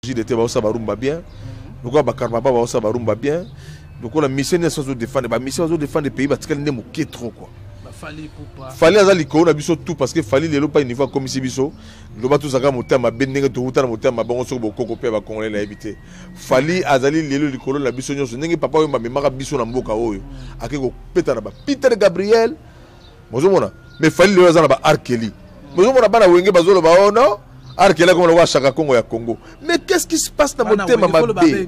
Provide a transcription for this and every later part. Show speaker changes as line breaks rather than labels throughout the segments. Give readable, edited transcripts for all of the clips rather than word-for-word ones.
il était ba barumba bien. Donc ba karmaba ba barumba bien. Donc la mission est de défendre, ba mission de défendre le pays parce qu'elle n'est moqué trop quoi.
Fally Ipupa.
Fally azali ko na biso tout parce que Fally lelo pas niveau comme si biso. Loba tout saka motema benenge to utana motema bango soko bokoko pe ba congolais na éviter. Fally azali lelo likolo na biso nyonso ndenge papa yo mamemaka biso na mboka oyo. Akeko peta na ba Peter Gabriel. Mozomona. Mais Fally lelo azana ba Arkeli. Mozomona bana wenge bazolo ba ono. Arkeli comme le Chaka Congo ya Congo. Mais qu'est-ce qui se passe dans motema mabé?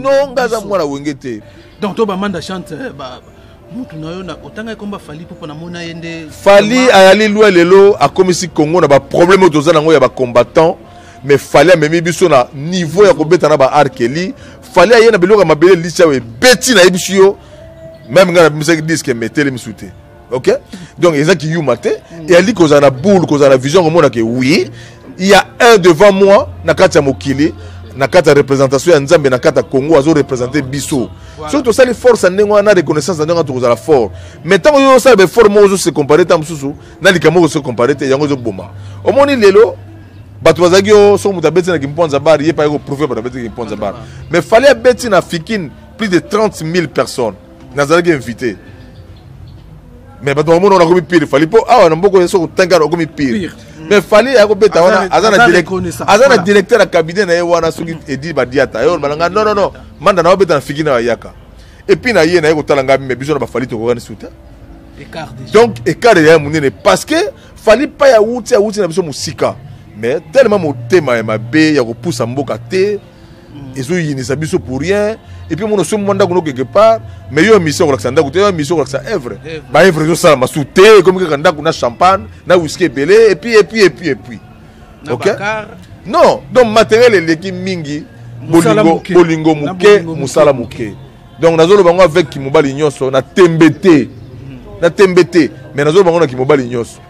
Non ngaza mwana wenge te.
Donc to ba Manda Chante ba
Fally ayali lwa lelo a komisi Congo na ba problème toza nango ya ba combattant mais Fally a memi biso na niveau ya ko beta na ba Arkeli Fally ayena beloka mabele lisa we beti na ebisio même ngana musique disque metele misute. OK? Donc ils ont qui yumate et ali ko za na boule ko za na vision comme on a que oui, il y a un devant moi na kati ya mokili na kati ya représentation ya Nzambe na kati ya Congo azo représenter biso. Surtout ça les forces ndenge na reconnaissance ndenge to za la fort. Mais tant que ça be fort mo se comparer tam susu na likamo se comparer te yango zo boma. Omoni lelo bato bazagio so muta beti na kimponza bar ye pa ko prouver ba beti kimponza bar. Mais fallait beti na fikine plus de 30 000 personnes. Nazalaki invité. Mais bato mo na ko pire fallait po ah na mboko so tanga ko pire. Mais Fally a ko beta wana azana directeur à cabinet na wana suki edi badiata yo balanga non Manda na beta na fikina wa yaka et puis na ye na ko talanga mais biso na ba Fally to ko souta
écart déjà
donc écart ya munene parce que Fally pa ya wuti na biso musika mais tellement motema ya mabe ya ko poussa mboka te ezo yinisa biso pour rien et puis mon so manda ko quelque part mais yo mission ko laksanda ko te yo mission ko laksa œuvre ba œuvre zo sala masute comme que kanda na champagne na whisky belé et puis OK non donc matériel eleki mingi bolingo muke musala muke donc nazolo bango avec ki mobali nyoso na tembete mais nazolo bango na ki mobali nyoso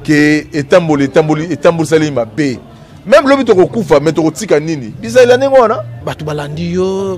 que etamboli sali mabe même lobi to ko kufa mais to ko tika nini bizala nengo na
batu balandi yo